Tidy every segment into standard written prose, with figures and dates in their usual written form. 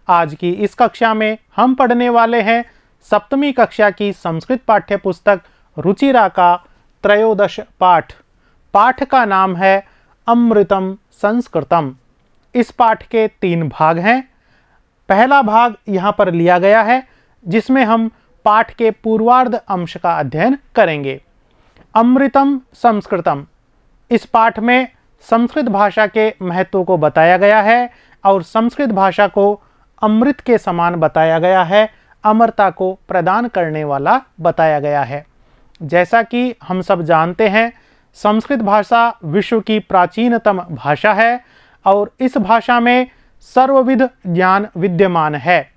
आज की इस कक्षा में हम पढ़ने वाले हैं सप्तमी कक्षा की संस्कृत पाठ्य पुस्तक रुचिरा का त्रयोदश पाठ। पाठ का नाम है अमृतम संस्कृतम। इस पाठ के 3 भाग हैं। पहला भाग यहाँ पर लिया गया है जिसमें हम पाठ के पूर्वार्ध अंश का अध्ययन करेंगे। अमृतम संस्कृतम, इस पाठ में संस्कृत भाषा के महत्व को बताया गया है और संस्कृत भाषा को अमृत के समान बताया गया है, अमरता को प्रदान करने वाला बताया गया है। जैसा कि हम सब जानते हैं, संस्कृत भाषा विश्व की प्राचीनतम भाषा है और इस भाषा में सर्वविध ज्ञान विद्यमान है।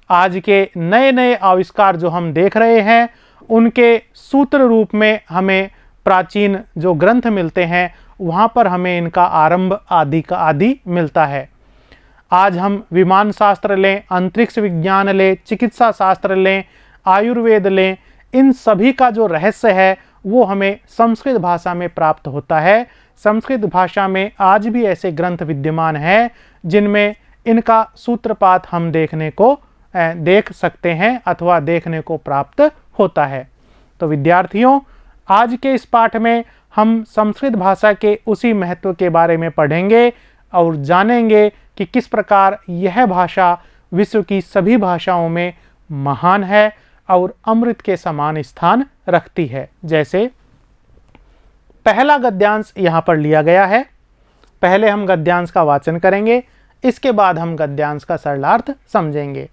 आज के नए नए आविष्कार जो हम देख रहे हैं, उनके सूत्र रूप में हमें प्राचीन जो ग्रंथ मिलते हैं वहाँ पर हमें इनका आरंभ आदि का आदि मिलता है। आज हम विमान शास्त्र लें, अंतरिक्ष विज्ञान लें, चिकित्सा शास्त्र लें, आयुर्वेद लें, इन सभी का जो रहस्य है वो हमें संस्कृत भाषा में प्राप्त होता है। संस्कृत भाषा में आज भी ऐसे ग्रंथ विद्यमान हैं जिनमें इनका सूत्रपात हम देख सकते हैं अथवा देखने को प्राप्त होता है। तो विद्यार्थियों, आज के इस पाठ में हम संस्कृत भाषा के उसी महत्व के बारे में पढ़ेंगे और जानेंगे कि किस प्रकार यह भाषा विश्व की सभी भाषाओं में महान है और अमृत के समान स्थान रखती है। जैसे पहला गद्यांश यहाँ पर लिया गया है। पहले हम गद्यांश का वाचन करेंगे, इसके बाद हम गद्यांश का सरलार्थ समझेंगे।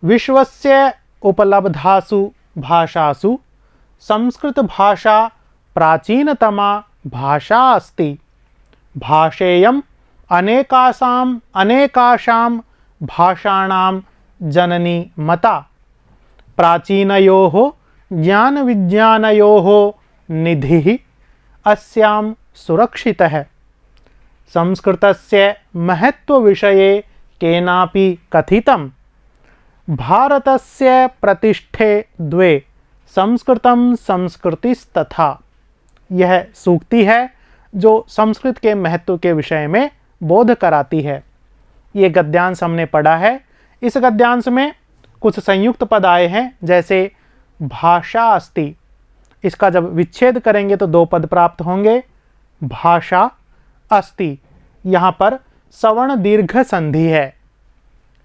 विश्वस्य उपलब्धासु भाषासु संस्कृत भाषा प्राचीनतमा भाषा अस्ति। भाषेयम् अनेकाशां भाषाणां जननी मता। प्राचीनयोः ज्ञानविज्ञानयोः निधिः अस्यां सुरक्षितः। संस्कृतस्य महत्त्वविषये केनापि कथितं। भारतस्य प्रतिष्ठे द्वे, संस्कृतं संस्कृतिस्तथा। यह सूक्ति है जो संस्कृत के महत्व के विषय में बोध कराती है। ये गद्यांश हमने पढ़ा है। इस गद्यांश में कुछ संयुक्त पद आए हैं, जैसे भाषा अस्ति। इसका जब विच्छेद करेंगे तो 2 पद प्राप्त होंगे। भाषा अस्ति, यहाँ पर सवर्ण दीर्घ संधि है।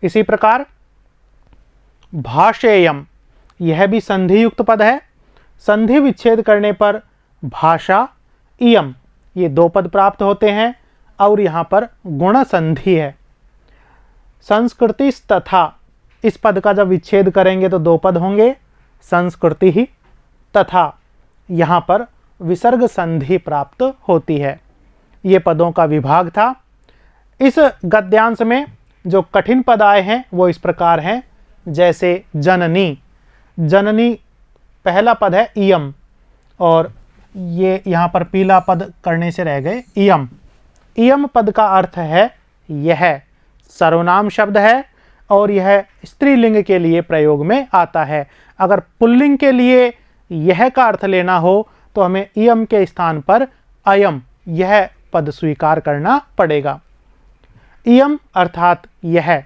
इसी प्रकार भाषेयम, यह भी संधि युक्त पद है। संधि विच्छेद करने पर भाषा इयम, ये 2 पद प्राप्त होते हैं और यहाँ पर गुण संधि है। संस्कृतिस तथा, इस पद का जब विच्छेद करेंगे तो 2 पद होंगे। संस्कृति ही तथा, यहाँ पर विसर्ग संधि प्राप्त होती है। ये पदों का विभाग था। इस गद्यांश में जो कठिन पद आए हैं वो इस प्रकार हैं, जैसे जननी। जननी पहला पद है इयम, और ये यहाँ पर पीला पद करने से रह गए इयम। इयम पद का अर्थ है यह, सर्वनाम शब्द है और यह स्त्रीलिंग के लिए प्रयोग में आता है। अगर पुल्लिंग के लिए यह का अर्थ लेना हो तो हमें इयम के स्थान पर अयम, यह पद स्वीकार करना पड़ेगा। इयम अर्थात यह।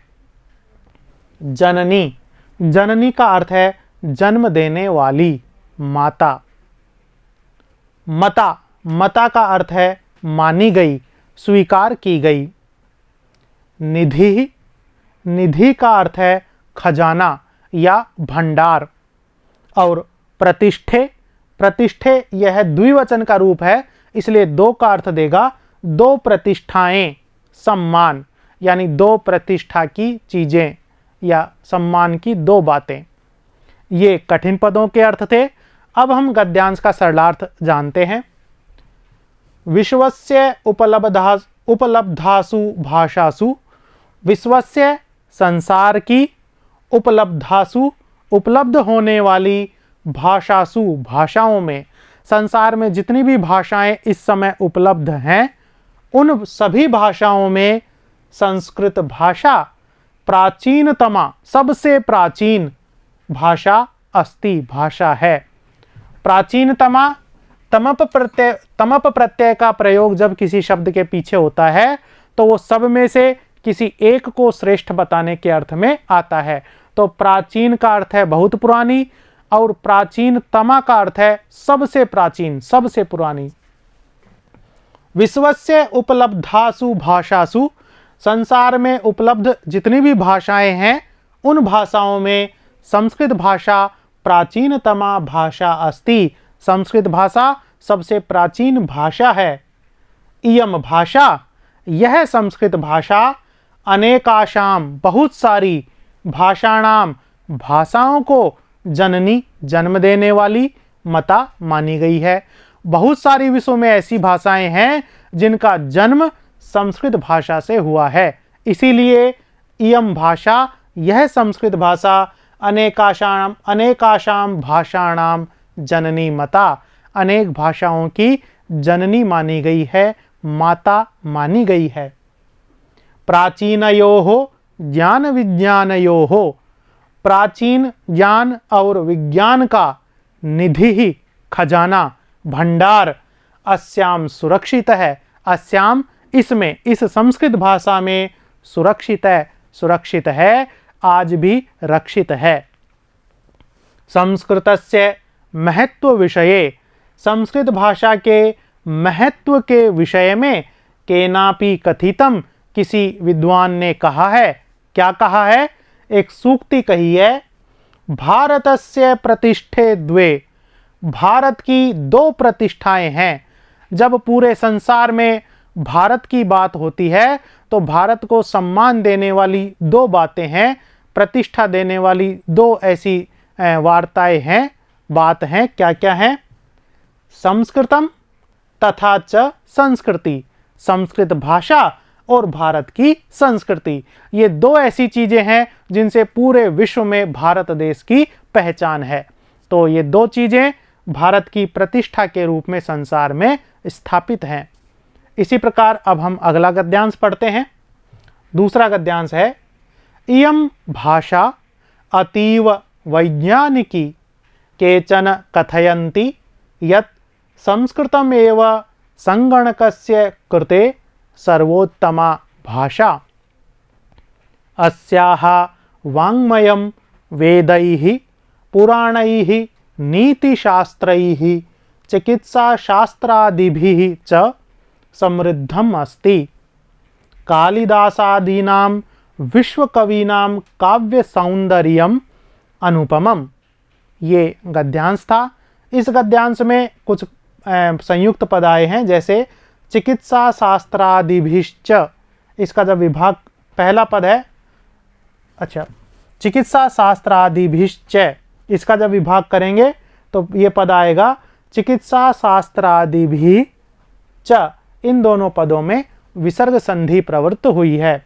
जननी, जननी का अर्थ है जन्म देने वाली, माता। मता, मता का अर्थ है मानी गई, स्वीकार की गई। निधि, निधि का अर्थ है खजाना या भंडार। और प्रतिष्ठे, प्रतिष्ठे यह द्विवचन का रूप है, इसलिए 2 का अर्थ देगा 2 प्रतिष्ठाएं, सम्मान, यानी 2 प्रतिष्ठा की चीजें या सम्मान की 2 बातें। ये कठिन पदों के अर्थ थे। अब हम गद्यांश का सरलार्थ जानते हैं। विश्वस्य उपलब्धासु भाषासु, विश्वस्य संसार की, उपलब्धासु उपलब्ध होने वाली, भाषासु भाषाओं में, संसार में जितनी भी भाषाएं इस समय उपलब्ध हैं उन सभी भाषाओं में संस्कृत भाषा प्राचीनतमा, सबसे प्राचीन भाषा अस्ति, भाषा है। प्राचीनतमा, तमप प्रत्यय का प्रयोग जब किसी शब्द के पीछे होता है तो वो सब में से किसी एक को श्रेष्ठ बताने के अर्थ में आता है। तो प्राचीन का अर्थ है बहुत पुरानी और प्राचीनतमा का अर्थ है सबसे प्राचीन, सबसे पुरानी। विश्वस्य उपलब्धासु भाषासु, संसार में उपलब्ध जितनी भी भाषाएं हैं उन भाषाओं में संस्कृत भाषा प्राचीनतमा भाषा अस्ति। संस्कृत भाषा सबसे प्राचीन भाषा है। इयम भाषा, यह संस्कृत भाषा अनेकाशाम, बहुत सारी, भाषाणाम, भाषाओं को जननी, जन्म देने वाली, मता, मानी गई है। बहुत सारी विश्व में ऐसी भाषाएं हैं जिनका जन्म संस्कृत भाषा से हुआ है। इसीलिए इयम भाषा, यह संस्कृत भाषा अनेकाशाम भाषाणाम जननी मता, अनेक भाषाओं की जननी मानी गई है, माता मानी गई है। प्राचीनयोः ज्ञान विज्ञानयोः, प्राचीन ज्ञान और विज्ञान का निधि ही, खजाना, भंडार, अस्याम सुरक्षित है। अस्याम, इसमें, इस संस्कृत भाषा में, सुरक्षित है, सुरक्षित है, आज भी रक्षित है। संस्कृतस्य महत्व विषये, संस्कृत भाषा के महत्व के विषय में केनापि कथितम, किसी विद्वान ने कहा है। क्या कहा है? एक सूक्ति कही है, भारतस्य प्रतिष्ठे द्वे, भारत की दो प्रतिष्ठाएं हैं। जब पूरे संसार में भारत की बात होती है तो भारत को सम्मान देने वाली दो बातें हैं, प्रतिष्ठा देने वाली दो ऐसी वार्ताएं हैं, बात हैं। क्या क्या हैं? संस्कृतम तथा च संस्कृति, संस्कृत भाषा और भारत की संस्कृति, ये दो ऐसी चीजें हैं जिनसे पूरे विश्व में भारत देश की पहचान है। तो ये दो चीजें भारत की प्रतिष्ठा के रूप में संसार में स्थापित हैं। इसी प्रकार अब हम अगला गद्यांश पढ़ते हैं। दूसरा गद्यांश है, इयं भाषा अतीव वैज्ञानिकी, केचन कथयन्ति यत् संस्कृतमेव संगणकस्य कृते सर्वोत्तमा भाषा। अस्याः वाङ्मयं वेदैः पुराणैः नीतिशास्त्रैः चिकित्साशास्त्रादिभिः च समृद्धम् अस्ति। कालिदासादीनां विश्वकवीनां काव्यसौन्दर्यम् अनुपमम्। ये गद्यांश था। इस गद्यांश में कुछ संयुक्त पद आए हैं, जैसे चिकित्सा शास्त्रादिभिश्च, इसका जब विभाग, पहला पद है, अच्छा, चिकित्सा शास्त्रादिभिश्च, इसका जब विभाग करेंगे तो ये पद आएगा चिकित्सा शास्त्रादिभि च। इन दोनों पदों में विसर्ग संधि प्रवृत्त हुई है।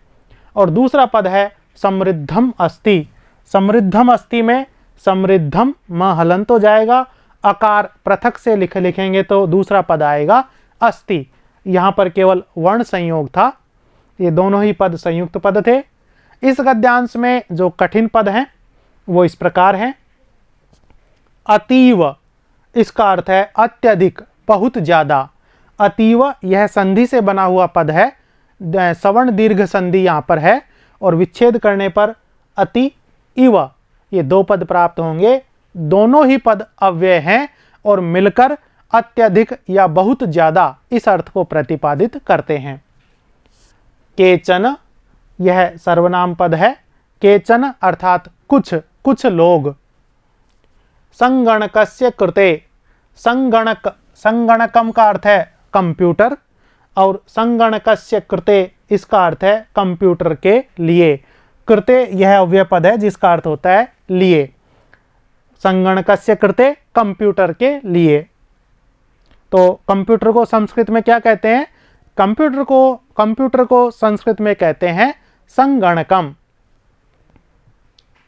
और दूसरा पद है समृद्धम अस्ति। समृद्धम अस्ति में समृद्धम म हलंत हो जाएगा, अकार पृथक से लिखेंगे तो दूसरा पद आएगा अस्ति। यहाँ पर केवल वर्ण संयोग था, ये दोनों ही पद संयुक्त पद थे। इस गद्यांश में जो कठिन पद हैं वो इस प्रकार हैं। अतीव, इसका अर्थ है अत्यधिक, बहुत ज़्यादा। अतीव यह संधि से बना हुआ पद है, सवर्ण दीर्घ संधि यहाँ पर है और विच्छेद करने पर अति इव, ये दो पद प्राप्त होंगे। दोनों ही पद अव्यय हैं और मिलकर अत्यधिक या बहुत ज़्यादा इस अर्थ को प्रतिपादित करते हैं। केचन, यह सर्वनाम पद है। केचन अर्थात कुछ, कुछ लोग। संगणकस्य कृते, संगणक, संगणकम का अर्थ है कंप्यूटर और संगणकस्य कृते इसका अर्थ है कंप्यूटर के लिए। कृते यह अव्यय पद है जिसका अर्थ होता है लिए। संगणकस्य कृते, कंप्यूटर के लिए। तो कंप्यूटर को संस्कृत में क्या कहते हैं? कंप्यूटर को संस्कृत में कहते हैं संगणकम।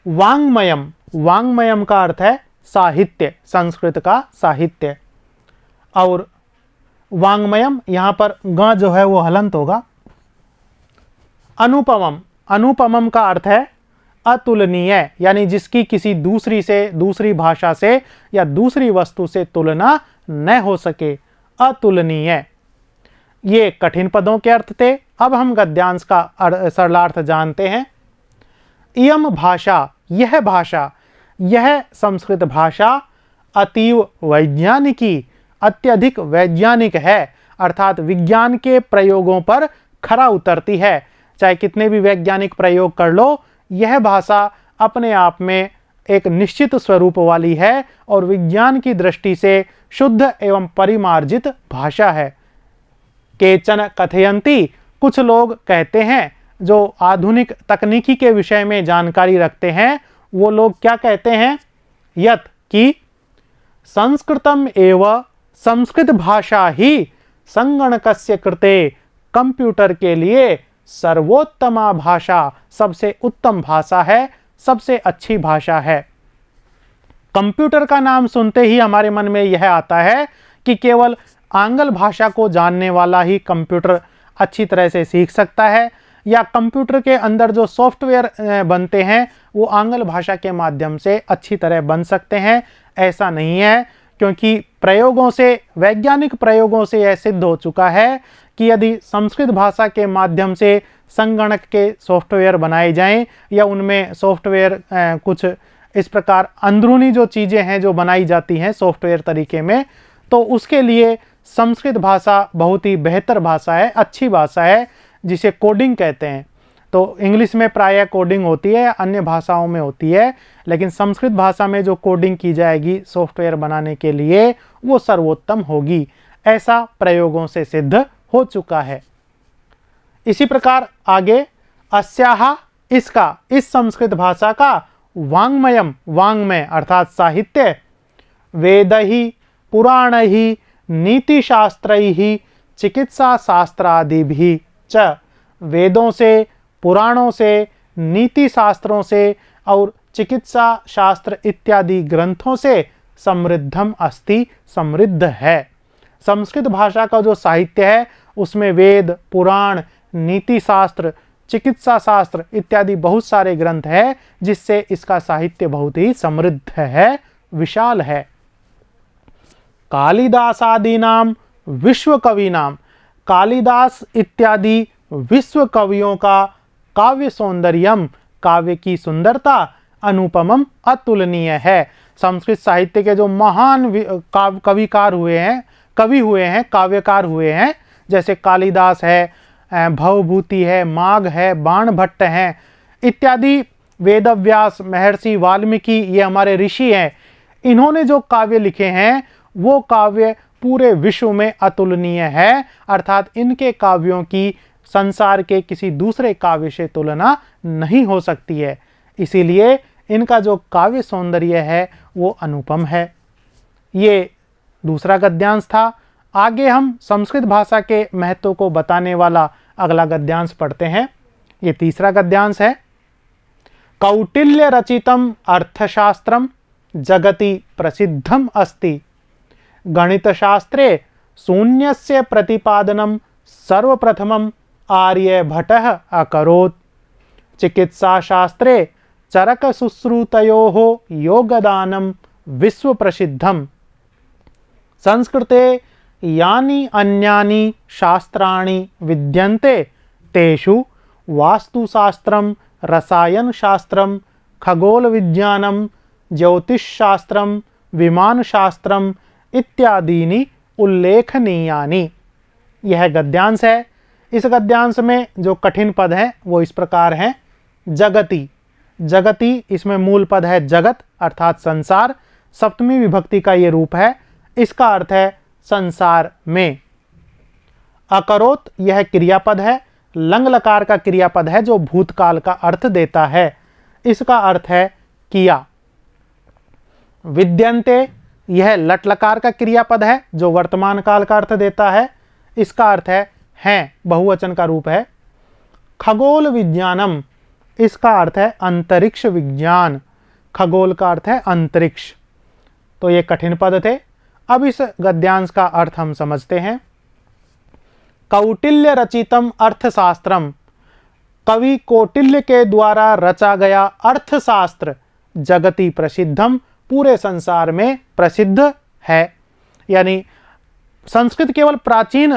वाङ्मयम, वाङ्मयम का अर्थ है साहित्य, संस्कृत का साहित्य। और वाङ्मयम यहाँ पर ग जो है वो हलंत होगा। अनुपमम, अनुपमम का अर्थ है अतुलनीय, यानी जिसकी किसी दूसरी से, दूसरी भाषा से या दूसरी वस्तु से तुलना न हो सके, अतुलनीय। ये कठिन पदों के अर्थ थे। अब हम गद्यांश का सरलार्थ जानते हैं। इयम भाषा, यह भाषा, यह संस्कृत भाषा अतीव वैज्ञानिकी, अत्यधिक वैज्ञानिक है, अर्थात विज्ञान के प्रयोगों पर खरा उतरती है। चाहे कितने भी वैज्ञानिक प्रयोग कर लो, यह भाषा अपने आप में एक निश्चित स्वरूप वाली है और विज्ञान की दृष्टि से शुद्ध एवं परिमार्जित भाषा है। केचन कथयन्ति, कुछ लोग कहते हैं, जो आधुनिक तकनीकी के विषय में जानकारी रखते हैं, वो लोग क्या कहते हैं, यत कि संस्कृतम एवं, संस्कृत भाषा ही संगणकस्य कृते, कंप्यूटर के लिए सर्वोत्तमा भाषा, सबसे उत्तम भाषा है, सबसे अच्छी भाषा है। कंप्यूटर का नाम सुनते ही हमारे मन में यह आता है कि केवल आंग्ल भाषा को जानने वाला ही कंप्यूटर अच्छी तरह से सीख सकता है, या कंप्यूटर के अंदर जो सॉफ्टवेयर बनते हैं वो आंग्ल भाषा के माध्यम से अच्छी तरह बन सकते हैं। ऐसा नहीं है, क्योंकि प्रयोगों से, वैज्ञानिक प्रयोगों से यह सिद्ध हो चुका है कि यदि संस्कृत भाषा के माध्यम से संगणक के सॉफ्टवेयर बनाए जाएं, या उनमें सॉफ्टवेयर कुछ इस प्रकार अंदरूनी जो चीज़ें हैं जो बनाई जाती हैं सॉफ्टवेयर तरीके में, तो उसके लिए संस्कृत भाषा बहुत ही बेहतर भाषा है, अच्छी भाषा है, जिसे कोडिंग कहते हैं। तो इंग्लिश में प्रायः कोडिंग होती है, अन्य भाषाओं में होती है, लेकिन संस्कृत भाषा में जो कोडिंग की जाएगी सॉफ्टवेयर बनाने के लिए, वो सर्वोत्तम होगी। ऐसा प्रयोगों से सिद्ध हो चुका है। इसी प्रकार आगे, अस्याहा, इसका, इस संस्कृत भाषा का, वाङ्मयम, वाङ्मय अर्थात साहित्य, वेदैः पुराणैः नीतिशास्त्रैः चिकित्सा शास्त्रादिभिः च, वेदों से, पुराणों से, नीति शास्त्रों से और चिकित्सा शास्त्र इत्यादि ग्रंथों से समृद्धम अस्ति, समृद्ध है। संस्कृत भाषा का जो साहित्य है उसमें वेद, पुराण, नीति शास्त्र, चिकित्सा शास्त्र इत्यादि बहुत सारे ग्रंथ हैं, जिससे इसका साहित्य बहुत ही समृद्ध है, विशाल है। कालिदासादीनाम विश्व कविनाम, कालिदास इत्यादि विश्व कवियों का काव्य सौंदर्यम, काव्य की सुंदरता, अनुपमम, अतुलनीय है। संस्कृत साहित्य के जो महान कविकार हुए हैं, कवि हुए हैं, काव्यकार हुए हैं, जैसे कालिदास है, भवभूति है, माघ है, बाणभट्ट हैं इत्यादि, वेदव्यास, महर्षि वाल्मीकि, ये हमारे ऋषि हैं। इन्होंने जो काव्य लिखे हैं वो काव्य पूरे विश्व में अतुलनीय है, अर्थात इनके काव्यों की संसार के किसी दूसरे काव्य से तुलना नहीं हो सकती है। इसीलिए इनका जो काव्य सौंदर्य है वो अनुपम है। ये दूसरा गद्यांश था। आगे हम संस्कृत भाषा के महत्व को बताने वाला अगला गद्यांश पढ़ते हैं। ये तीसरा गद्यांश है। कौटिल्य रचितम अर्थशास्त्रम जगति प्रसिद्धम अस्ति, गणितशास्त्रे शून्यस्य प्रतिपादनम सर्वप्रथमम् आर्यभट्टः अकरोत्, चिकित्साशास्त्रे चरकसुश्रुतयोः योगदानं विश्वप्रसिद्धम्, संस्कृते यानि अन्यानि शास्त्राणि विद्यन्ते तेषु वास्तुशास्त्रं, रसायनशास्त्रं, खगोलविज्ञानं, ज्योतिषशास्त्रं, विमानशास्त्रम इत्यादीनि उल्लेखनीयानि। यह गद्यांश है। इस गद्यांश में जो कठिन पद हैं वो इस प्रकार हैं। जगति, जगति इसमें मूल पद है जगत अर्थात संसार, सप्तमी विभक्ति का ये रूप है। इसका अर्थ है संसार में। अकरोत यह क्रियापद है, लंग लकार का क्रियापद है जो भूतकाल का अर्थ देता है। इसका अर्थ है किया। विद्यन्ते यह लट लकार का क्रियापद है जो वर्तमान काल का अर्थ देता है। इसका अर्थ है हैं, बहुवचन का रूप है। खगोल विज्ञानम, इसका अर्थ है अंतरिक्ष विज्ञान। खगोल का अर्थ है अंतरिक्ष। तो ये कठिन पद थे। अब इस गद्यांश का अर्थ हम समझते हैं। कौटिल्य रचितम अर्थशास्त्रम, कवि कौटिल्य के द्वारा रचा गया अर्थशास्त्र जगति प्रसिद्धम, पूरे संसार में प्रसिद्ध है। यानी संस्कृत केवल प्राचीन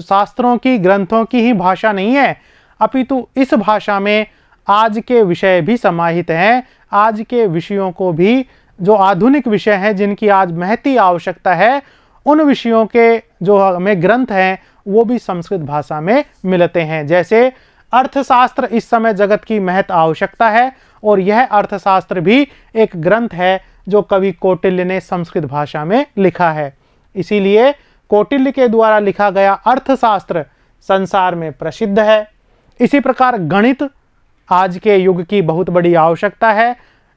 शास्त्रों की, ग्रंथों की ही भाषा नहीं है, अपितु इस भाषा में आज के विषय भी समाहित हैं। आज के विषयों को भी, जो आधुनिक विषय हैं जिनकी आज महती आवश्यकता है, उन विषयों के जो हमें ग्रंथ हैं वो भी संस्कृत भाषा में मिलते हैं। जैसे अर्थशास्त्र इस समय जगत की महत आवश्यकता है, और यह अर्थशास्त्र भी एक ग्रंथ है जो कवि कौटिल्य ने संस्कृत भाषा में लिखा है। इसीलिए कौटिल्य के द्वारा लिखा गया अर्थशास्त्र संसार में प्रसिद्ध है। इसी प्रकार गणित आज के युग की बहुत बड़ी आवश्यकता है।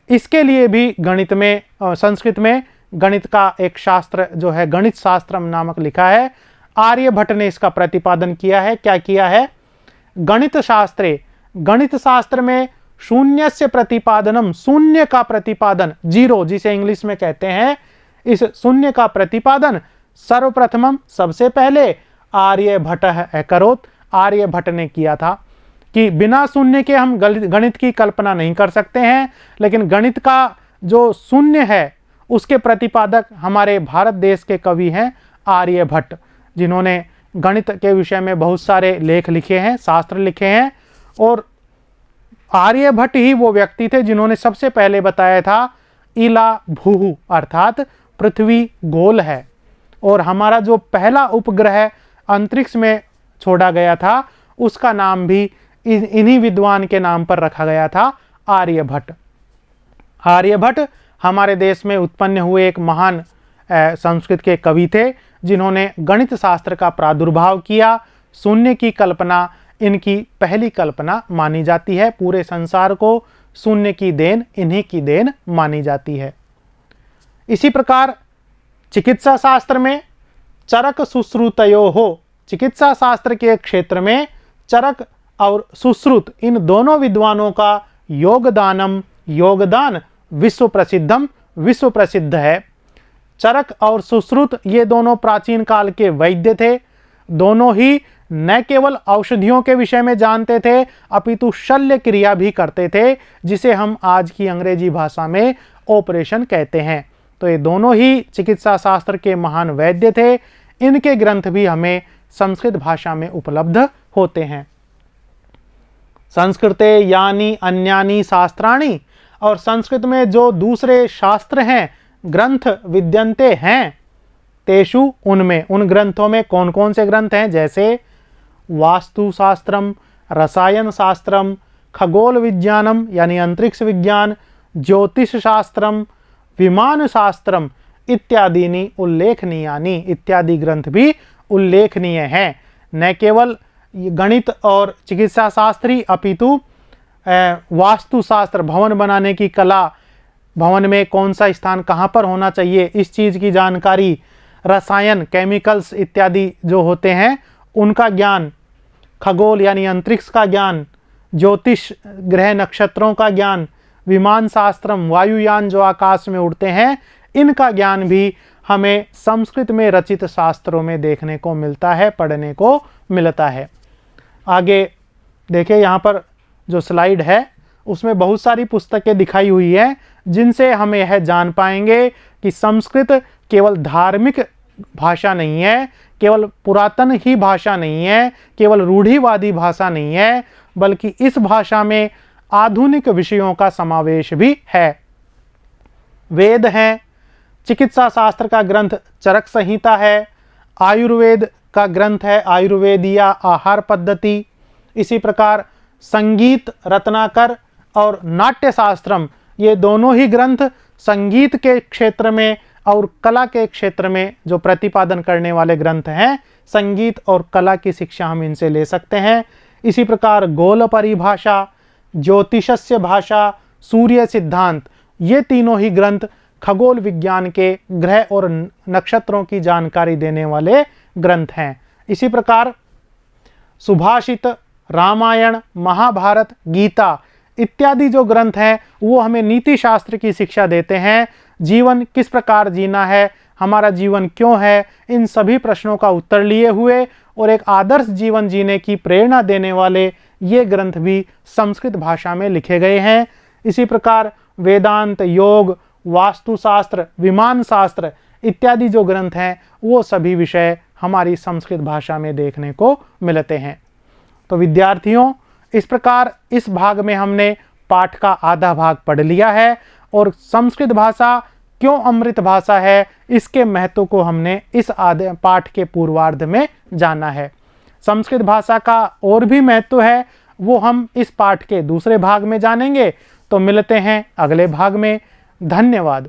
इसके लिए भी गणित में, संस्कृत में गणित का एक शास्त्र जो है गणित शास्त्रम नामक लिखा है। आर्यभट्ट ने इसका प्रतिपादन किया है। क्या किया है? गणित शास्त्रे, गणित शास्त्र में शून्यस्य प्रतिपादनम, शून्य का प्रतिपादन, जीरो जिसे इंग्लिश में कहते हैं, इस शून्य का प्रतिपादन सर्वप्रथमम, सबसे पहले आर्यभट्टः अकरोत्, आर्यभट्ट ने किया था। कि बिना शून्य के हम गणित की कल्पना नहीं कर सकते हैं, लेकिन गणित का जो शून्य है उसके प्रतिपादक हमारे भारत देश के कवि हैं आर्यभट्ट, जिन्होंने गणित के विषय में बहुत सारे लेख लिखे हैं, शास्त्र लिखे हैं। और आर्यभट्ट ही वो व्यक्ति थे जिन्होंने सबसे पहले बताया था इला भूः, अर्थात पृथ्वी गोल है, और हमारा जो पहला उपग्रह अंतरिक्ष में छोड़ा गया था उसका नाम भी इन्हीं विद्वान के नाम पर रखा गया था, आर्यभट्ट। आर्यभट्ट हमारे देश में उत्पन्न हुए एक महान संस्कृत के कवि थे, जिन्होंने गणित शास्त्र का प्रादुर्भाव किया। शून्य की कल्पना इनकी पहली कल्पना मानी जाती है। पूरे संसार को शून्य की देन इन्हीं की देन मानी जाती है। इसी प्रकार चिकित्सा शास्त्र में चरक सुश्रुतयोः, चिकित्सा शास्त्र के क्षेत्र में चरक और सुश्रुत, इन दोनों विद्वानों का योगदान विश्व प्रसिद्ध है। चरक और सुश्रुत ये दोनों प्राचीन काल के वैद्य थे। दोनों ही न केवल औषधियों के विषय में जानते थे, अपितु शल्य क्रिया भी करते थे, जिसे हम आज की अंग्रेजी भाषा में ऑपरेशन कहते हैं। तो ये दोनों ही चिकित्सा शास्त्र के महान वैद्य थे। इनके ग्रंथ भी हमें संस्कृत भाषा में उपलब्ध होते हैं। संस्कृते यानी अन्यानी शास्त्राणि, और संस्कृत में जो दूसरे शास्त्र हैं, ग्रंथ विद्यन्ते हैं, तेषु, उनमें, उन ग्रंथों में कौन कौन से ग्रंथ हैं? जैसे वास्तुशास्त्रम, रसायन शास्त्रम, खगोल विज्ञानम यानी अंतरिक्ष विज्ञान, ज्योतिष शास्त्रम, विमान शास्त्रम इत्यादि उल्लेखनीयानि, इत्यादि ग्रंथ भी उल्लेखनीय हैं। न केवल गणित और चिकित्सा शास्त्री, अपितु वास्तुशास्त्र, भवन बनाने की कला, भवन में कौन सा स्थान कहाँ पर होना चाहिए, इस चीज़ की जानकारी, रसायन, केमिकल्स इत्यादि जो होते हैं उनका ज्ञान, खगोल यानी अंतरिक्ष का ज्ञान, ज्योतिष ग्रह नक्षत्रों का ज्ञान, विमान शास्त्रम, वायुयान जो आकाश में उड़ते हैं, इनका ज्ञान भी हमें संस्कृत में रचित शास्त्रों में देखने को मिलता है, पढ़ने को मिलता है। आगे देखिए, यहाँ पर जो स्लाइड है उसमें बहुत सारी पुस्तकें दिखाई हुई हैं, जिनसे हम यह जान पाएंगे कि संस्कृत केवल धार्मिक भाषा नहीं है, केवल पुरातन ही भाषा नहीं है, केवल रूढ़िवादी भाषा नहीं है, बल्कि इस भाषा में आधुनिक विषयों का समावेश भी है। वेद हैं, चिकित्सा शास्त्र का ग्रंथ चरक संहिता है, आयुर्वेद का ग्रंथ है आयुर्वेदिया आहार पद्धति। इसी प्रकार संगीत रत्नाकर और नाट्य शास्त्रम, ये दोनों ही ग्रंथ संगीत के क्षेत्र में और कला के क्षेत्र में जो प्रतिपादन करने वाले ग्रंथ हैं, संगीत और कला की शिक्षा हम इनसे ले सकते हैं। इसी प्रकार गोल परिभाषा, ज्योतिषस्य भाषा, सूर्य सिद्धांत, ये तीनों ही ग्रंथ खगोल विज्ञान के ग्रह और नक्षत्रों की जानकारी देने वाले ग्रंथ हैं। इसी प्रकार सुभाषित, रामायण, महाभारत, गीता इत्यादि जो ग्रंथ हैं वो हमें नीति शास्त्र की शिक्षा देते हैं। जीवन किस प्रकार जीना है, हमारा जीवन क्यों है, इन सभी प्रश्नों का उत्तर लिए हुए और एक आदर्श जीवन जीने की प्रेरणा देने वाले ये ग्रंथ भी संस्कृत भाषा में लिखे गए हैं। इसी प्रकार वेदांत, योग, वास्तुशास्त्र, विमान शास्त्र इत्यादि जो ग्रंथ हैं वो सभी विषय हमारी संस्कृत भाषा में देखने को मिलते हैं। तो विद्यार्थियों, इस प्रकार इस भाग में हमने पाठ का आधा भाग पढ़ लिया है और संस्कृत भाषा क्यों अमृत भाषा है इसके महत्व को हमने इस आधे पाठ के पूर्वार्ध में जाना है। संस्कृत भाषा का और भी महत्व है, वो हम इस पाठ के दूसरे भाग में जानेंगे। तो मिलते हैं अगले भाग में। धन्यवाद।